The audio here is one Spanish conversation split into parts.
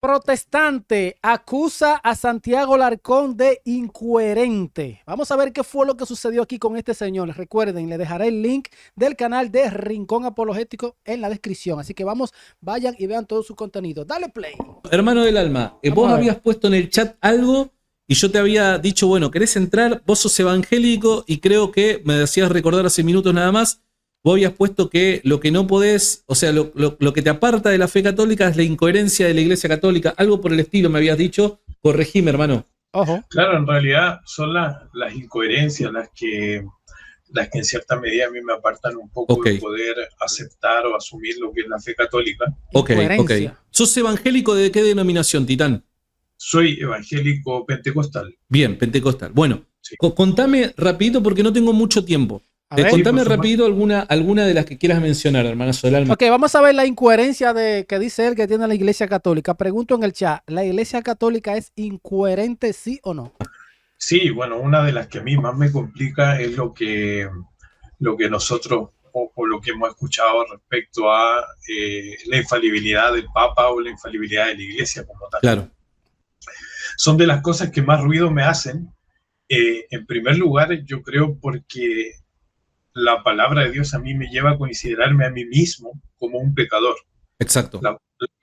Protestante acusa a Santiago Larcón de incoherente. Vamos a ver qué fue lo que sucedió aquí con este señor. Recuerden, le dejaré el link del canal de Rincón Apologético en la descripción. Así que vamos, vayan y vean todo su contenido. Dale play. Hermano del alma, vos habías puesto en el chat algo y yo te había dicho, bueno, ¿querés entrar? Vos sos evangélico y creo que, me decías recordar hace minutos nada más, vos habías puesto que lo que no podés, o sea, lo que te aparta de la fe católica es la incoherencia de la Iglesia Católica, algo por el estilo me habías dicho. Corregime, hermano. Ojo. Claro, en realidad son las incoherencias las que en cierta medida a mí me apartan un poco de poder aceptar o asumir lo que es la fe católica. Ok. ¿Sos evangélico de qué denominación, Titán? Soy evangélico pentecostal. Bien, pentecostal. Bueno, sí. Contame rapidito porque no tengo mucho tiempo. Contame rapidito alguna de las que quieras mencionar, hermanazo del alma. Ok, vamos a ver la incoherencia que dice él que tiene la Iglesia Católica. Pregunto en el chat, ¿la Iglesia Católica es incoherente, sí o no? Sí, bueno, una de las que a mí más me complica es lo que nosotros o lo que hemos escuchado respecto a la infalibilidad del Papa o la infalibilidad de la Iglesia como tal. Claro. Son de las cosas que más ruido me hacen. En primer lugar, yo creo porque la palabra de Dios a mí me lleva a considerarme a mí mismo como un pecador. Exacto. La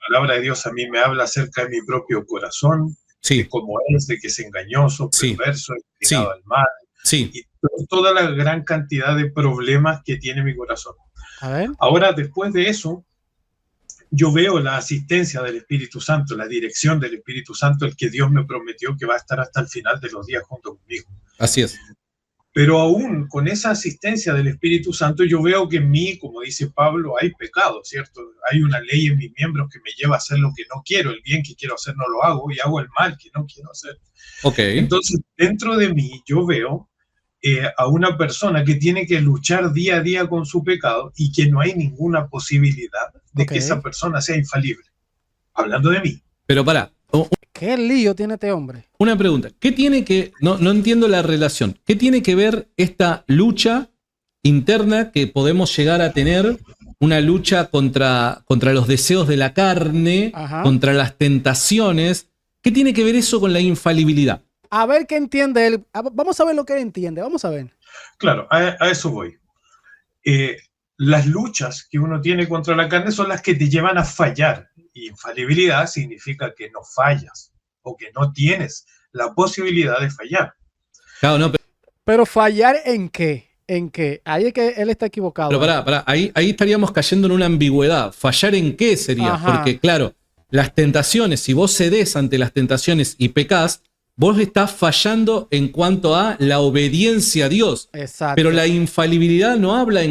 palabra de Dios a mí me habla acerca de mi propio corazón, de cómo es, de que es engañoso, perverso, inclinado al mal, y toda la gran cantidad de problemas que tiene mi corazón. Ahora, después de eso, yo veo la asistencia del Espíritu Santo, la dirección del Espíritu Santo, el que Dios me prometió que va a estar hasta el final de los días junto conmigo. Así es. Pero aún con esa asistencia del Espíritu Santo, yo veo que en mí, como dice Pablo, hay pecado, ¿cierto? Hay una ley en mis miembros que me lleva a hacer lo que no quiero. El bien que quiero hacer no lo hago y hago el mal que no quiero hacer. Entonces, dentro de mí, yo veo a una persona que tiene que luchar día a día con su pecado y que no hay ninguna posibilidad de que esa persona sea infalible. Hablando de mí. Pero pará. ¿Qué lío tiene este hombre? Una pregunta. ¿Qué tiene que... No entiendo la relación. ¿Qué tiene que ver esta lucha interna que podemos llegar a tener? Una lucha contra los deseos de la carne, contra las tentaciones. ¿Qué tiene que ver eso con la infalibilidad? A ver qué entiende él. Vamos a ver lo que él entiende. Vamos a ver. Claro, a eso voy. Las luchas que uno tiene contra la carne son las que te llevan a fallar. Infalibilidad significa que no fallas o que no tienes la posibilidad de fallar. Claro, no, pero fallar ¿en qué? ¿En qué? Ahí es que él está equivocado. Pero pará, ahí estaríamos cayendo en una ambigüedad. ¿Fallar en qué sería? Porque claro, las tentaciones, si vos cedés ante las tentaciones y pecás, vos estás fallando en cuanto a la obediencia a Dios. Exacto. Pero la infalibilidad no habla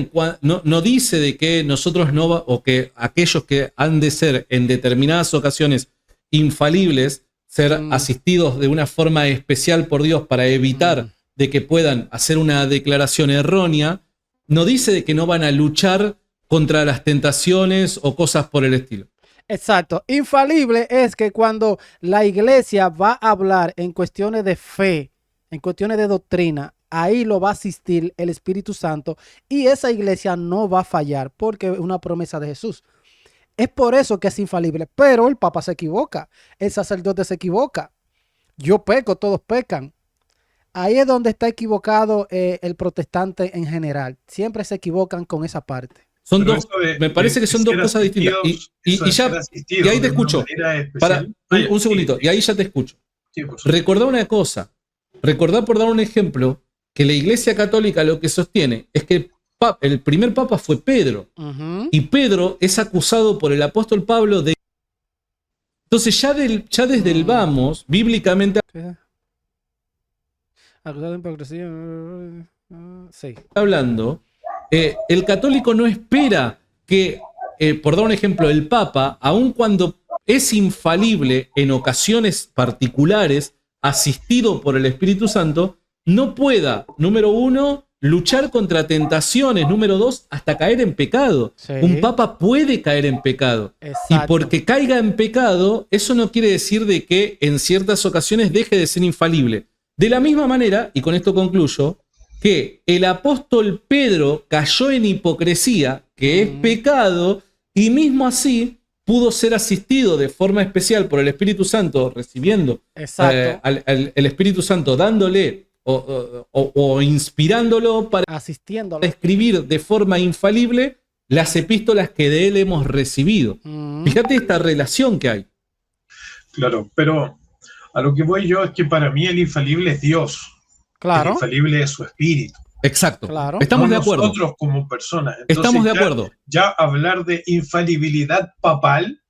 no dice de que nosotros no, o que aquellos que han de ser en determinadas ocasiones infalibles, ser asistidos de una forma especial por Dios para evitar de que puedan hacer una declaración errónea, no dice de que no van a luchar contra las tentaciones o cosas por el estilo. Exacto. Infalible es que cuando la iglesia va a hablar en cuestiones de fe, en cuestiones de doctrina, ahí lo va a asistir el Espíritu Santo y esa iglesia no va a fallar porque es una promesa de Jesús. Es por eso que es infalible, pero el Papa se equivoca, el sacerdote se equivoca, yo peco, todos pecan. Ahí es donde está equivocado el protestante en general. Siempre se equivocan con esa parte. Son dos, me parece que son dos cosas distintas. Y ahí te escucho. Para, un segundito, y ahí ya te escucho. Sí, recordá una cosa. Recordá, por dar un ejemplo, que la Iglesia Católica lo que sostiene es que el primer papa fue Pedro. Y Pedro es acusado por el apóstol Pablo de... Entonces ya desde el vamos, bíblicamente... Acusado de hipocresía. Sí. Hablando... el católico no espera que, por dar un ejemplo, el Papa, aun cuando es infalible en ocasiones particulares, asistido por el Espíritu Santo, no pueda, número uno, luchar contra tentaciones, número dos, hasta caer en pecado. Sí. Un Papa puede caer en pecado. Exacto. Y porque caiga en pecado, eso no quiere decir de que en ciertas ocasiones deje de ser infalible. De la misma manera, y con esto concluyo, que el apóstol Pedro cayó en hipocresía, que es pecado, y mismo así pudo ser asistido de forma especial por el Espíritu Santo, recibiendo Exacto. el Espíritu Santo, dándole o inspirándolo para Asistiéndolo. escribir de forma infalible las epístolas que de él hemos recibido. Fíjate esta relación que hay. Claro, pero a lo que voy yo es que para mí el infalible es Dios. Claro. El infalible es su espíritu. Exacto. Claro. Estamos No de acuerdo. nosotros como personas. Entonces, Estamos de acuerdo. Ya hablar de infalibilidad papal,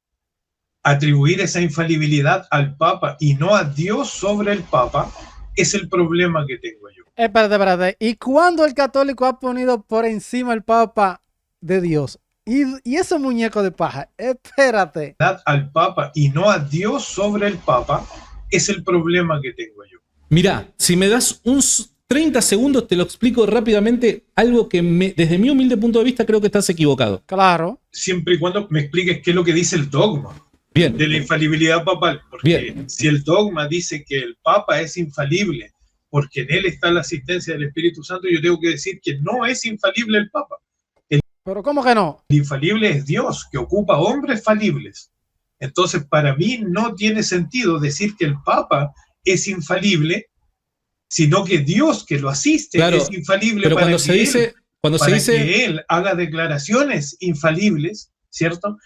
atribuir esa infalibilidad al Papa y no a Dios sobre el Papa, es el problema que tengo yo. Espérate. ¿Y cuándo el católico ha ponido por encima el Papa de Dios? Y ese muñeco de paja, espérate. Al Papa y no a Dios sobre el Papa, es el problema que tengo yo. Mirá, si me das 30 segundos te lo explico rápidamente, algo que desde mi humilde punto de vista creo que estás equivocado. Claro. Siempre y cuando me expliques qué es lo que dice el dogma. Bien. De la infalibilidad papal. Porque Bien. si el dogma dice que el Papa es infalible porque en él está la asistencia del Espíritu Santo, yo tengo que decir que no es infalible el Papa. ¿Pero cómo que no? El infalible es Dios, que ocupa hombres falibles. Entonces, para mí no tiene sentido decir que el Papa es infalible, sino que Dios que lo asiste, claro, es infalible, pero para cuando que él haga declaraciones infalibles, ¿cierto?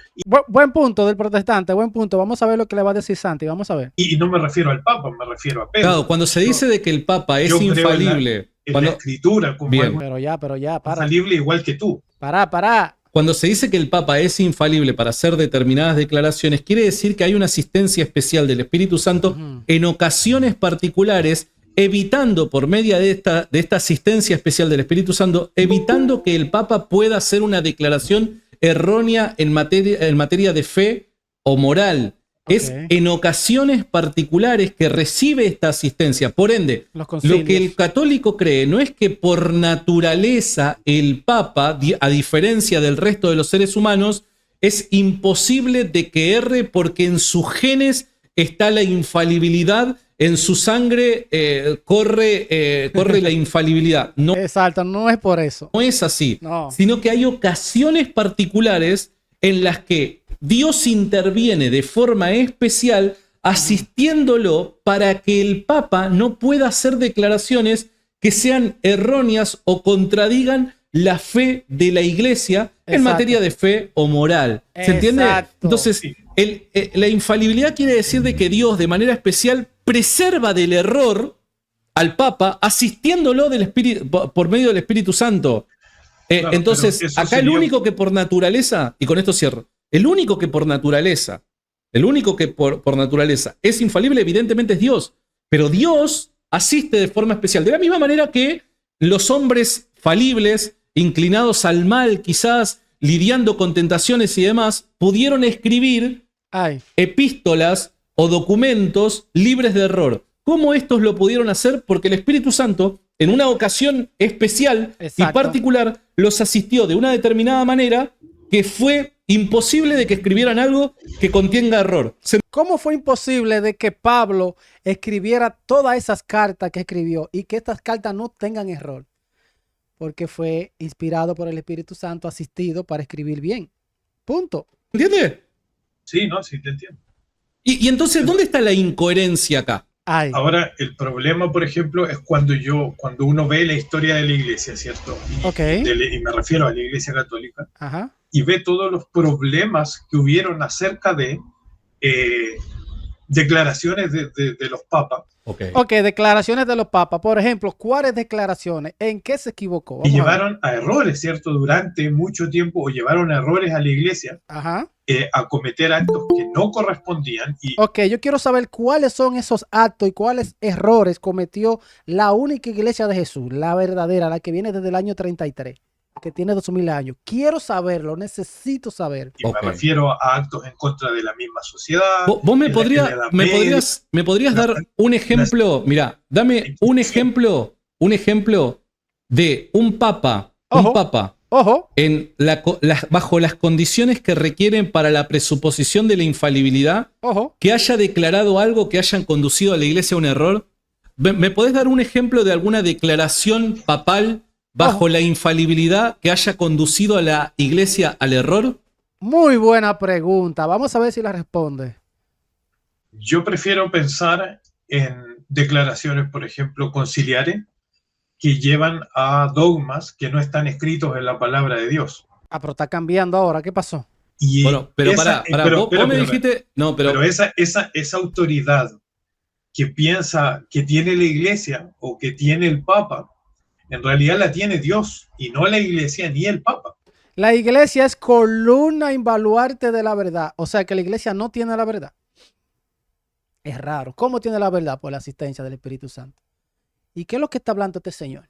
Buen punto del protestante, buen punto. Vamos a ver lo que le va a decir Santi, vamos a ver. Y no me refiero al Papa, me refiero a Pedro. Claro, cuando se dice de que el Papa es infalible. En la escritura, como bien. Pero ya, para. Infalible igual que tú. Para. Cuando se dice que el Papa es infalible para hacer determinadas declaraciones, quiere decir que hay una asistencia especial del Espíritu Santo en ocasiones particulares, evitando por medio de esta asistencia especial del Espíritu Santo, evitando que el Papa pueda hacer una declaración errónea en materia de fe o moral. Okay. Es en ocasiones particulares que recibe esta asistencia. Por ende, lo que el católico cree no es que por naturaleza el Papa, a diferencia del resto de los seres humanos, es imposible de que erre porque en sus genes está la infalibilidad, en su sangre corre la infalibilidad. No, exacto, no es por eso. No es así, no. Sino que hay ocasiones particulares en las que Dios interviene de forma especial asistiéndolo para que el Papa no pueda hacer declaraciones que sean erróneas o contradigan la fe de la Iglesia. Exacto. En materia de fe o moral. ¿Se entiende? Entonces, la infalibilidad quiere decir de que Dios de manera especial preserva del error al Papa asistiéndolo por medio del Espíritu Santo. Claro, entonces, acá el único que por naturaleza, y con esto cierro, el único que por naturaleza es infalible, evidentemente es Dios. Pero Dios asiste de forma especial. De la misma manera que los hombres falibles, inclinados al mal, quizás lidiando con tentaciones y demás, pudieron escribir epístolas o documentos libres de error. ¿Cómo estos lo pudieron hacer? Porque el Espíritu Santo, en una ocasión especial y particular, los asistió de una determinada manera que fue imposible de que escribieran algo que contenga error. ¿Cómo fue imposible de que Pablo escribiera todas esas cartas que escribió y que estas cartas no tengan error? Porque fue inspirado por el Espíritu Santo, asistido para escribir bien. Punto. ¿Entiendes? Sí, no, sí te entiendo. Y entonces, ¿dónde está la incoherencia acá? Ahora, el problema, por ejemplo, es cuando uno ve la historia de la iglesia, ¿cierto? Y me refiero a la iglesia católica. Ajá. Y ve todos los problemas que hubieron acerca de declaraciones de los papas. Ok, declaraciones de los papas. Por ejemplo, ¿cuáles declaraciones? ¿En qué se equivocó? Y llevaron a errores, ¿cierto? Durante mucho tiempo, o llevaron a errores a la iglesia. Ajá. A cometer actos que no correspondían. Ok, yo quiero saber cuáles son esos actos y cuáles errores cometió la única iglesia de Jesús, la verdadera, la que viene desde el año 33, que tiene 2000 años. Quiero saberlo, necesito saber. Y me refiero a actos en contra de la misma sociedad. ¿Vos me podrías dar un ejemplo? Mira, dame un ejemplo de un papa, Ojo. Bajo las condiciones que requieren para la presuposición de la infalibilidad, que haya declarado algo que hayan conducido a la iglesia a un error. ¿Me podés dar un ejemplo de alguna declaración papal bajo la infalibilidad que haya conducido a la iglesia al error? Muy buena pregunta. Vamos a ver si la responde. Yo prefiero pensar en declaraciones, por ejemplo, conciliares, que llevan a dogmas que no están escritos en la palabra de Dios. Ah, pero está cambiando ahora. ¿Qué pasó? Y Bueno, pero esa, pará, vos me dijiste... No, pero esa autoridad que piensa que tiene la iglesia o que tiene el Papa, en realidad la tiene Dios y no la iglesia ni el Papa. La iglesia es columna invaluarte de la verdad. O sea que la iglesia no tiene la verdad. Es raro. ¿Cómo tiene la verdad? Por la asistencia del Espíritu Santo. ¿Y qué es lo que está hablando este señor?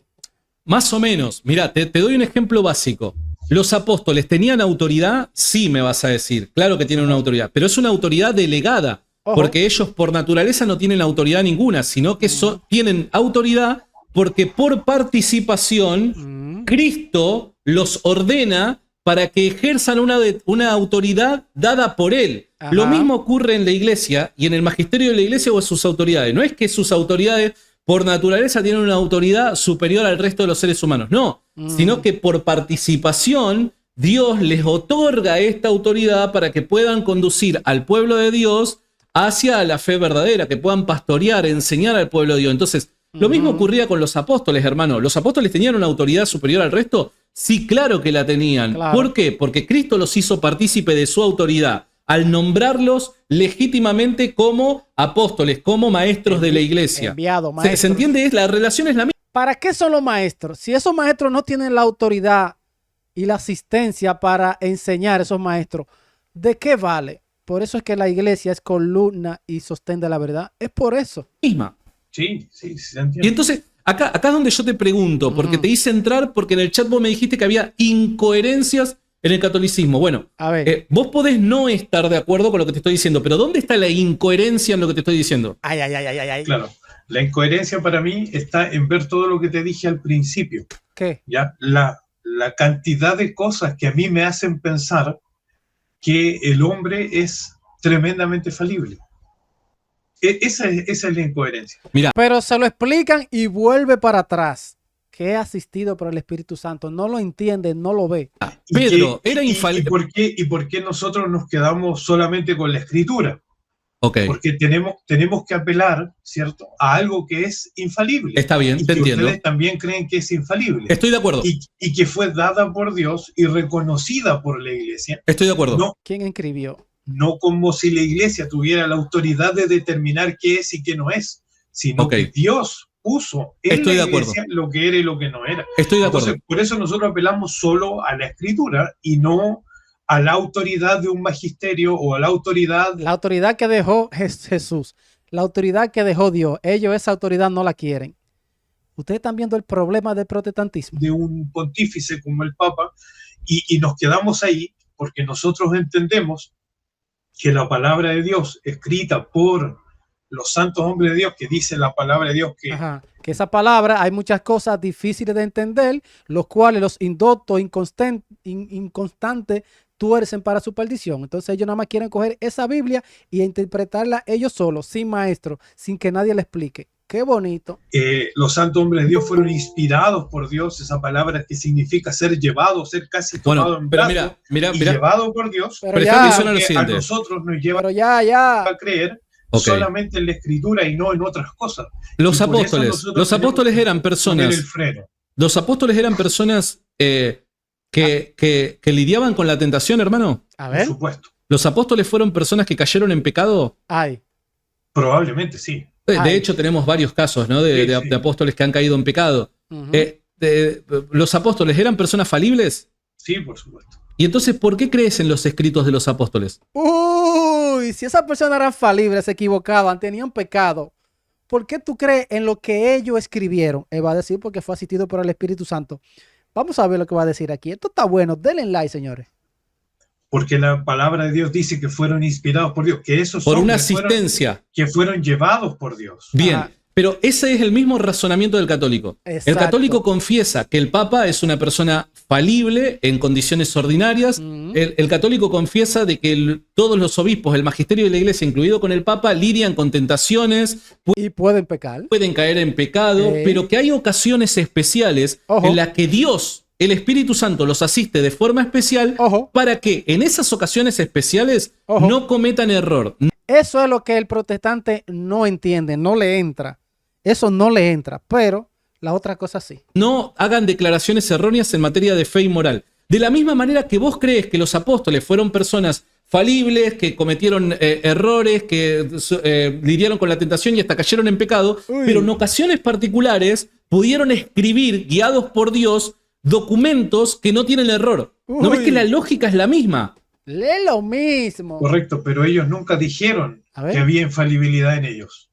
Más o menos. Mira, te doy un ejemplo básico. ¿Los apóstoles tenían autoridad? Sí, me vas a decir. Claro que tienen una autoridad, pero es una autoridad delegada. Ojo. Porque ellos por naturaleza no tienen autoridad ninguna, sino que tienen autoridad porque por participación Cristo los ordena para que ejerzan una autoridad dada por él. Ajá. Lo mismo ocurre en la iglesia y en el magisterio de la iglesia o en sus autoridades. No es que sus autoridades por naturaleza tienen una autoridad superior al resto de los seres humanos, no, sino que por participación Dios les otorga esta autoridad para que puedan conducir al pueblo de Dios hacia la fe verdadera, que puedan pastorear, enseñar al pueblo de Dios. Entonces, lo mismo ocurría con los apóstoles, hermano. ¿Los apóstoles tenían una autoridad superior al resto? Sí, claro que la tenían. Claro. ¿Por qué? Porque Cristo los hizo partícipe de su autoridad al nombrarlos legítimamente como apóstoles, como maestros de la iglesia. Enviado, ¿Se maestros. entiende? La relación es la misma. ¿Para qué son los maestros? Si esos maestros no tienen la autoridad y la asistencia para enseñar a esos maestros, ¿de qué vale? Por eso es que la iglesia es columna y sostén de la verdad. Es por eso. Sí, se entiende. Y entonces, acá es donde yo te pregunto, porque te hice entrar, porque en el chat vos me dijiste que había incoherencias en el catolicismo. Bueno, A ver. Vos podés no estar de acuerdo con lo que te estoy diciendo, pero ¿dónde está la incoherencia en lo que te estoy diciendo? Ay. Claro, la incoherencia para mí está en ver todo lo que te dije al principio. ¿Qué? ¿Ya? La cantidad de cosas que a mí me hacen pensar que el hombre es tremendamente falible. Esa es la incoherencia. Mira, Pero se lo explican y vuelve para atrás. Que es asistido por el Espíritu Santo. No lo entiende, no lo ve. Pedro era infalible. ¿Y por qué nosotros nos quedamos solamente con la escritura? Ok, Porque tenemos que apelar, ¿cierto?, a algo que es infalible. está bien, y te que entiendo. ustedes también creen que es infalible. Estoy de acuerdo. Y que fue dada por Dios y reconocida por la iglesia. Estoy de acuerdo. No, ¿Quién escribió? no como si la iglesia tuviera la autoridad de determinar qué es y qué no es, sino Ok. que Dios puso en Estoy la de acuerdo. iglesia lo que era y lo que no era. Estoy de acuerdo. Entonces, por eso nosotros apelamos solo a la escritura y no a la autoridad de un magisterio o a la autoridad La autoridad que dejó Jesús. La autoridad que dejó Dios. Ellos esa autoridad no la quieren. Ustedes están viendo el problema del protestantismo. de un pontífice como el Papa y nos quedamos ahí porque nosotros entendemos que la palabra de Dios escrita por los santos hombres de Dios, que dice la palabra de Dios que Ajá. Que esa palabra hay muchas cosas difíciles de entender, los cuales los indoctos, inconstantes, tuercen para su perdición. Entonces ellos nada más quieren coger esa Biblia y interpretarla ellos solos, sin maestro, sin que nadie le explique. Qué bonito. los santos hombres de Dios fueron inspirados por Dios, esa palabra que significa ser llevado, ser casi tomado Bueno, en pero brazos mira, y llevado por Dios, Pero presta ya, atención a lo que a siguiente. nosotros nos lleva pero ya. a creer Ok. solamente en la escritura y no en otras cosas. Los Y por eso apóstoles, nosotros los tenemos apóstoles que eran poner personas. el freno. Los apóstoles eran personas que lidiaban con la tentación, hermano. A Por ver. supuesto. Los apóstoles fueron personas que cayeron en pecado. Ay. Probablemente sí. De Ay. hecho, tenemos varios casos, ¿no? Sí. De apóstoles que han caído en pecado. Ujú. ¿Los apóstoles eran personas falibles? Sí, por supuesto. ¿Y entonces por qué crees en los escritos de los apóstoles? Uy, si esas personas eran falibles, se equivocaban, tenían pecado, ¿por qué tú crees en lo que ellos escribieron? Él va a decir porque fue asistido por el Espíritu Santo. Vamos a ver lo que va a decir aquí. Esto está bueno. Denle like, señores. Porque la palabra de Dios dice que fueron inspirados por Dios, que esos Por una hombres asistencia. que fueron llevados por Dios. Bien, Ajá. pero ese es el mismo razonamiento del católico. El Exacto. católico confiesa que el Papa es una persona falible en condiciones ordinarias. Ujú. El católico confiesa de que todos los obispos, el magisterio de la iglesia, incluido con el Papa, lidian con tentaciones, Y pueden pecar. pueden caer en pecado, pero que hay ocasiones especiales Ojo. en las que Dios el Espíritu Santo los asiste de forma especial Ojo. para que en esas ocasiones especiales Ojo. no cometan error. Eso es lo que el protestante no entiende, no le entra. Eso no le entra, pero la otra cosa sí. No hagan declaraciones erróneas en materia de fe y moral. De la misma manera que vos crees que los apóstoles fueron personas falibles, que cometieron errores, que lidiaron con la tentación y hasta cayeron en pecado, Uy. pero en ocasiones particulares pudieron escribir, guiados por Dios, documentos que no tienen error. ¿No ves Uy. que la lógica es la misma? Lee lo mismo. Correcto, pero ellos nunca dijeron A ver. que había infalibilidad en ellos.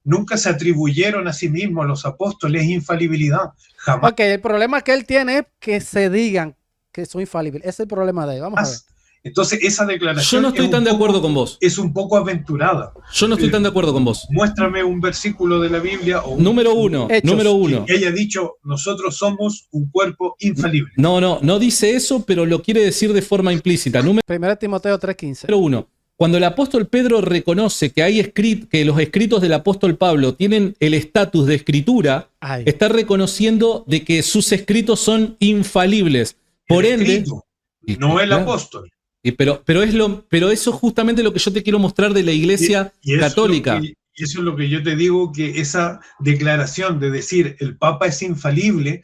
Nunca se atribuyeron a sí mismos los apóstoles infalibilidad. Jamás. Ok, el problema que él tiene es que se digan que son infalibles. Ese es el problema de él. Vamos a ver. Entonces, esa Yo declaración no estoy es tan un de poco- acuerdo con vos. es un poco aventurada. Yo no estoy tan de acuerdo con vos. Muéstrame un versículo de la Biblia o un- Número uno. Hechos. Número uno. que haya dicho, nosotros somos un cuerpo infalible. No dice eso, pero lo quiere decir de forma implícita. Número 1 Timoteo 3:15. uno. Cuando el apóstol Pedro reconoce que los escritos del apóstol Pablo tienen el estatus de escritura, Ay. está reconociendo de que sus escritos son infalibles. Por El ende, escrito, no el Claro. apóstol. pero eso es justamente lo que yo te quiero mostrar de la iglesia Y eso católica. y eso es lo que yo te digo, que esa declaración de decir el Papa es infalible,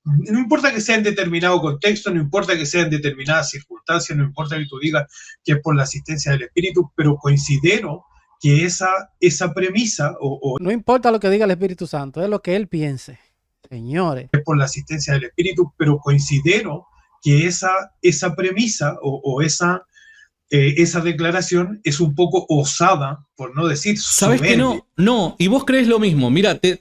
no importa que sea en determinado contexto, no importa que sea en determinadas circunstancias, no importa que tú digas que es por la asistencia del Espíritu, pero considero que esa premisa o No importa lo que diga el Espíritu Santo, es lo que él piense. Señores. es por la asistencia del Espíritu, pero considero que esa premisa o esa declaración es un poco osada, por no decir ¿Sabes que soberbia. no? Y vos crees lo mismo. Mira, te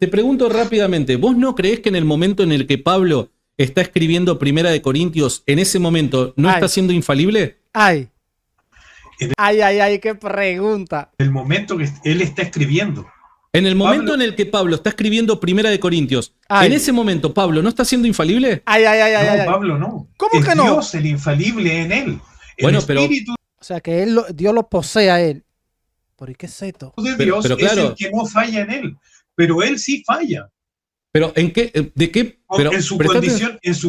pregunto rápidamente. ¿Vos no creés que en el momento en el que Pablo está escribiendo Primera de Corintios, en ese momento no Ay. está siendo infalible? Ay. Ay, qué pregunta. El momento que él está escribiendo. En el momento Pablo- en el que Pablo está escribiendo Primera de Corintios, Ay. en ese momento Pablo no está siendo infalible. Ay. No, Pablo no. ¿Cómo Es que no? Dios el infalible en él. El Bueno, pero- Espíritu O sea, que Dios lo posee a él. ¿Por qué es esto? de Pero- Dios pero es claro. el que no falla en él. Pero él sí falla. Pero ¿en qué? ¿De qué? Pero, en su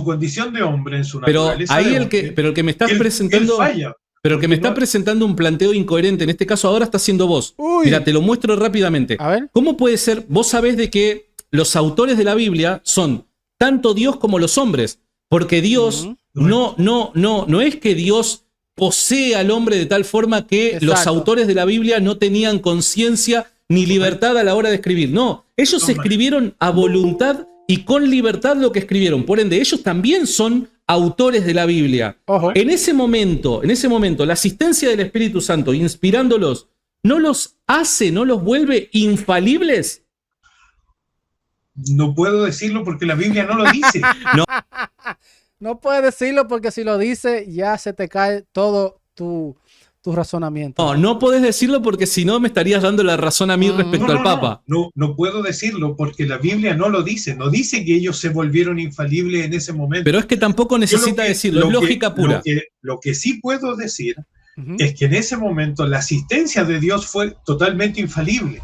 condición de hombre, en su pero naturaleza ahí de el hombre, que me estás él presentando, falla. pero el que me porque está no- presentando un planteo incoherente, en este caso ahora está siendo vos. Uy. Mira, te lo muestro rápidamente. A ver. ¿Cómo puede ser? Vos sabés de que los autores de la Biblia son tanto Dios como los hombres, porque Dios Ujú. no es que Dios posee al hombre de tal forma que los Exacto. autores de la Biblia no tenían conciencia ni libertad a la hora de escribir. No, ellos Hombre. escribieron a voluntad y con libertad lo que escribieron. Por ende, ellos también son autores de la Biblia. Ojo. En ese momento, la asistencia del Espíritu Santo, inspirándolos, ¿no los hace, no los vuelve infalibles? No puedo decirlo porque la Biblia no lo dice. No puedes decirlo porque si lo dice ya se te cae todo tu razonamiento. No podés decirlo porque si no me estarías dando la razón a mí Mm. respecto No, al no, Papa. no puedo decirlo porque la Biblia no lo dice. No dice que ellos se volvieron infalibles en ese momento. Pero es que tampoco Yo necesita decirlo, es lógica pura. Lo que sí puedo decir Ujú. es que en ese momento la asistencia de Dios fue totalmente infalible.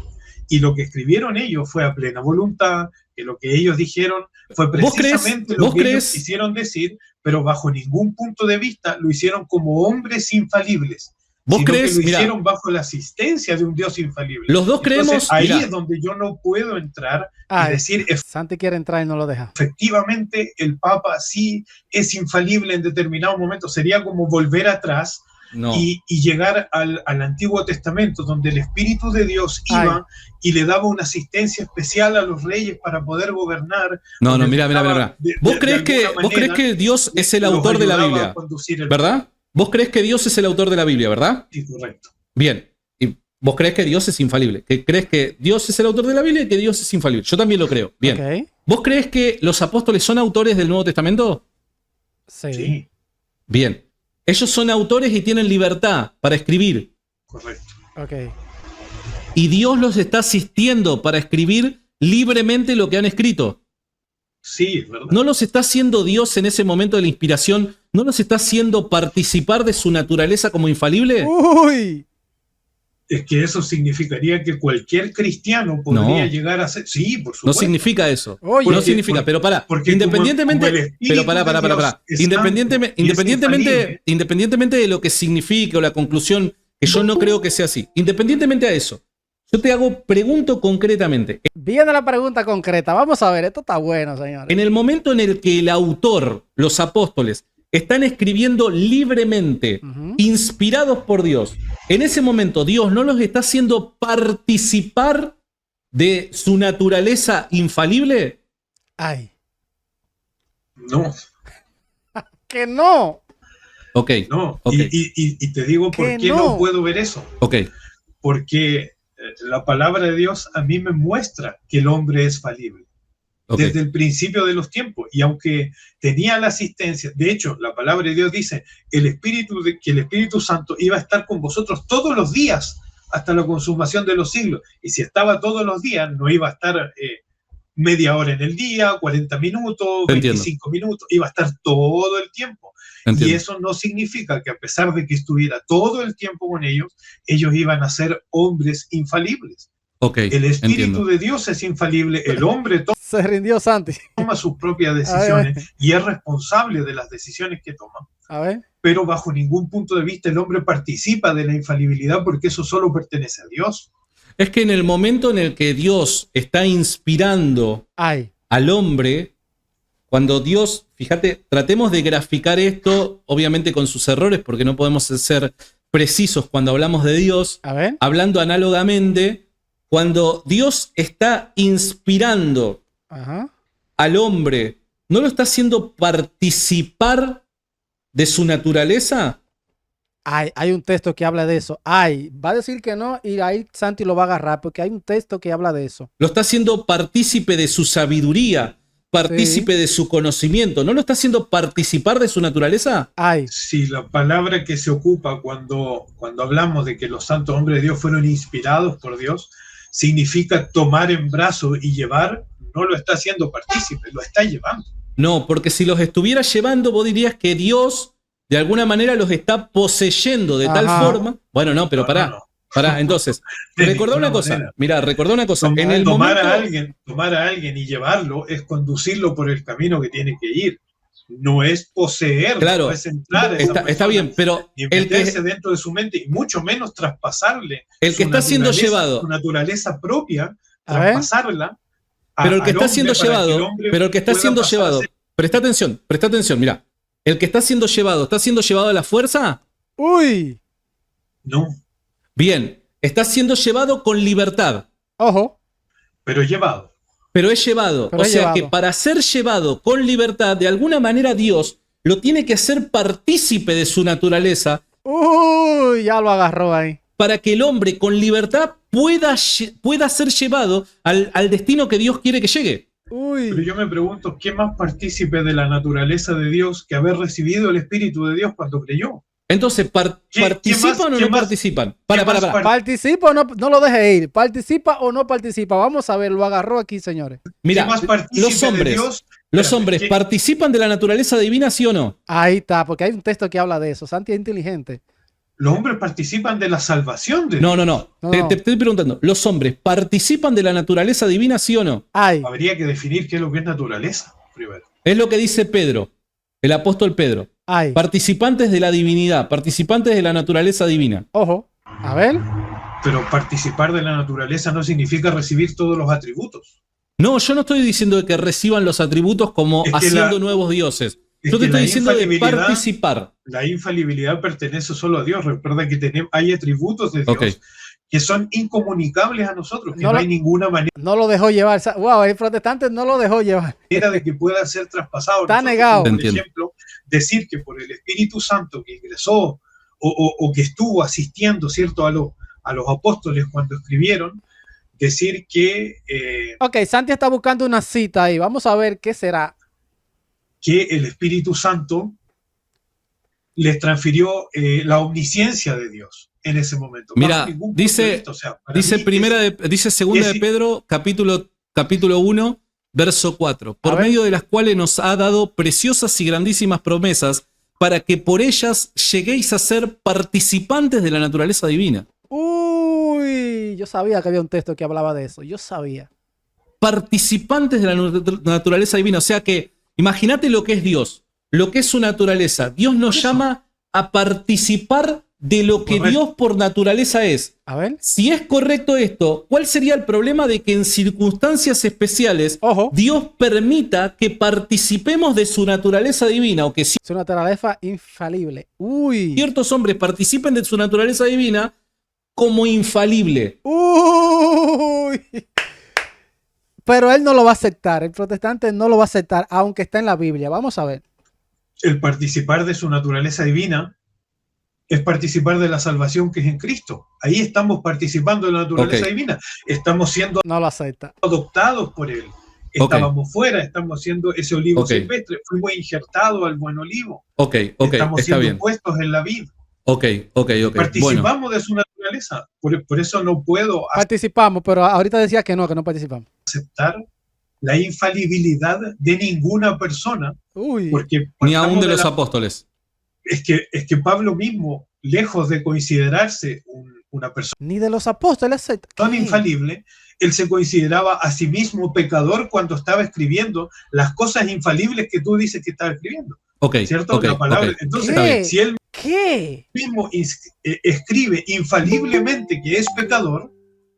Y lo que escribieron ellos fue a plena voluntad, que lo que ellos dijeron fue ¿Vos crees- precisamente vos lo que ellos crees- quisieron decir, pero bajo ningún punto de vista lo hicieron como hombres infalibles. ¿Vos sino crees? que lo Mirá. hicieron bajo la asistencia de un Dios infalible. Los dos Entonces, creemos. ahí Mirá, es donde yo no puedo entrar y Ay, decir Santi quiere entrar y no lo deja. efectivamente el Papa sí es infalible en determinado momento. Sería como volver atrás no. y llegar al Antiguo Testamento, donde el Espíritu de Dios iba y le daba una asistencia especial a los reyes para poder gobernar. No, donde mira. trataba ¿Vos de crees que alguna manera, Dios es el los autor de la ayudaba Biblia? a conducir el- ¿Verdad? ¿Vos crees que Dios es el autor de la Biblia, verdad? Sí, correcto. Bien. ¿Y vos crees que Dios es infalible? ¿Que crees que Dios es el autor de la Biblia y que Dios es infalible? Yo también lo creo. Bien. Ok. ¿Vos crees que los apóstoles son autores del Nuevo Testamento? Sí. Sí, Bien. Ellos son autores y tienen libertad para escribir. correcto. Ok. Y Dios los está asistiendo para escribir libremente lo que han escrito. Sí, es verdad. ¿No los está haciendo Dios en ese momento de la inspiración? ¿No los está haciendo participar de su naturaleza como infalible? Uy. Es que eso significaría que cualquier cristiano podría llegar a ser. Sí, por supuesto. No significa eso. Oye, no significa, pero pará. Independientemente. Pero pará. Independientemente de lo que signifique o la conclusión, que yo no creo que sea así. Independientemente de eso, yo te pregunto concretamente. Viene la pregunta concreta. Vamos a ver, esto está bueno, señores. En el momento en el que el autor, los apóstoles, están escribiendo libremente, inspirados por Dios, en ese momento Dios no los está haciendo participar de su naturaleza infalible. Ay. No. Que no. Ok. No. Okay. Y te digo por qué no puedo ver eso. Ok. Porque la palabra de Dios a mí me muestra que el hombre es falible. Okay. Desde el principio de los tiempos, y aunque tenía la asistencia, de hecho, la palabra de Dios dice que el Espíritu Santo iba a estar con vosotros todos los días hasta la consumación de los siglos, y si estaba todos los días, no iba a estar media hora en el día, 40 minutos, 25 minutos, iba a estar todo el tiempo. Entiendo. Y eso no significa que a pesar de que estuviera todo el tiempo con ellos iban a ser hombres infalibles. Okay, el Espíritu de Dios es infalible, el hombre se rindió, Santi. Toma sus propias decisiones y es responsable de las decisiones que toma. A ver. Pero bajo ningún punto de vista el hombre participa de la infalibilidad porque eso solo pertenece a Dios. Es que en el momento en el que Dios está inspirando al hombre, cuando Dios, fíjate, tratemos de graficar esto, obviamente con sus errores, porque no podemos ser precisos cuando hablamos de Dios, hablando análogamente. Cuando Dios está inspirando al hombre, ¿no lo está haciendo participar de su naturaleza? Hay un texto que habla de eso. Va a decir que no y ahí Santi lo va a agarrar porque hay un texto que habla de eso. Lo está haciendo partícipe de su sabiduría, partícipe de su conocimiento. ¿No lo está haciendo participar de su naturaleza? Sí, la palabra que se ocupa cuando hablamos de que los santos hombres de Dios fueron inspirados por Dios, significa tomar en brazos y llevar. No lo está haciendo partícipe, lo está llevando. No, porque si los estuviera llevando, vos dirías que Dios de alguna manera los está poseyendo de tal forma. Bueno, no, pero pará. Entonces, recordá una cosa. Mirá, recordá una cosa. Tomar a alguien y llevarlo es conducirlo por el camino que tiene que ir. No es poseerlo, claro, no es entrar a esa persona, está bien, pero ni meterse dentro de su mente y mucho menos traspasarle el que está siendo llevado, su naturaleza propia, traspasarla. Pero el que está siendo llevado, presta atención, mira, el que está siendo llevado a la fuerza. Uy. No. Bien, está siendo llevado con libertad. Ojo. Pero llevado. Pero es llevado. O sea que para ser llevado con libertad, de alguna manera Dios lo tiene que hacer partícipe de su naturaleza. Uy, ya lo agarró ahí. Para que el hombre con libertad pueda ser llevado al destino que Dios quiere que llegue. Uy. Pero yo me pregunto, ¿qué más partícipe de la naturaleza de Dios que haber recibido el Espíritu de Dios cuando creyó? Entonces, ¿participan o no participan? ¿Participa o no? No lo deje ir. ¿Participa o no participa? Vamos a ver, lo agarró aquí, señores. Mira, los hombres ¿participan de la naturaleza divina, sí o no? Ahí está, porque hay un texto que habla de eso. Santi es inteligente. Los hombres participan de la salvación de Dios. No. Te estoy preguntando, ¿los hombres participan de la naturaleza divina, sí o no? Habría que definir qué es lo que es naturaleza, primero. Es lo que dice Pedro, el apóstol Pedro. Participantes de la divinidad, participantes de la naturaleza divina. Ojo, a ver. Pero participar de la naturaleza no significa recibir todos los atributos. No, yo no estoy diciendo que reciban los atributos como haciendo nuevos dioses. Yo te estoy diciendo de participar. La infalibilidad pertenece solo a Dios. Recuerda que hay atributos de Dios que son incomunicables a nosotros, que no hay ninguna manera. No lo dejó llevar. Wow, el protestante no lo dejó llevar. Manera de que pueda ser traspasado. Está negado. Por ejemplo, decir que por el Espíritu Santo que ingresó o que estuvo asistiendo, ¿cierto?, a los apóstoles cuando escribieron, decir que... Ok, Santi está buscando una cita ahí. Vamos a ver qué será. Que el Espíritu Santo les transfirió la omnisciencia de Dios en ese momento. Mira, dice segunda de Pedro, capítulo 1, verso 4. Por medio de las cuales nos ha dado preciosas y grandísimas promesas para que por ellas lleguéis a ser participantes de la naturaleza divina. Uy, yo sabía que había un texto que hablaba de eso. Yo sabía. Participantes de la naturaleza divina. O sea que, imagínate lo que es Dios, lo que es su naturaleza. Dios nos llama a participar de lo que Dios por naturaleza es. A ver. Si es correcto esto, ¿cuál sería el problema de que en circunstancias especiales Dios permita que participemos de su naturaleza divina o que su naturaleza infalible? Uy. Ciertos hombres participen de su naturaleza divina como infalible? Uy. Pero él no lo va a aceptar. El protestante no lo va a aceptar, aunque está en la Biblia. Vamos a ver. El participar de su naturaleza divina es participar de la salvación que es en Cristo. Ahí estamos participando de la naturaleza divina. Estamos siendo no lo acepta. Adoptados por Él. Estábamos fuera, estamos siendo ese olivo silvestre. Fuimos injertados al buen olivo. Estamos siendo puestos en la vid. Participamos de su naturaleza. Por eso no puedo participamos, pero ahorita decía que no participamos. Aceptar la infalibilidad de ninguna persona. Porque ni aún de los apóstoles. Es que Pablo mismo, lejos de considerarse una persona ni de los apóstoles tan infalible, él se consideraba a sí mismo pecador cuando estaba escribiendo las cosas infalibles que tú dices que estaba escribiendo. ¿Cierto? La palabra. Entonces, si él mismo escribe infaliblemente que es pecador,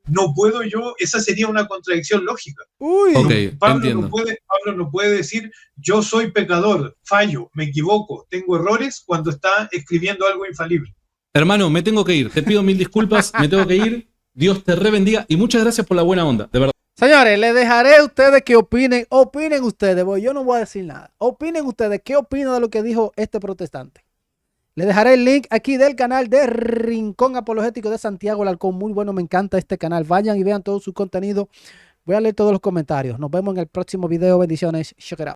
no puedo yo, esa sería una contradicción lógica. Pablo no puede decir, yo soy pecador, fallo, me equivoco, tengo errores cuando está escribiendo algo infalible. Hermano, me tengo que ir, te pido mil disculpas, me tengo que ir, Dios te rebendiga y muchas gracias por la buena onda, de verdad. Señores, les dejaré a ustedes que opinen ustedes, porque yo no voy a decir nada. Opinen ustedes, ¿qué opinan de lo que dijo este protestante? Les dejaré el link aquí del canal de Rincón Apologético de Santiago Alarcón. Muy bueno, me encanta este canal. Vayan y vean todo su contenido. Voy a leer todos los comentarios. Nos vemos en el próximo video. Bendiciones. Check it out.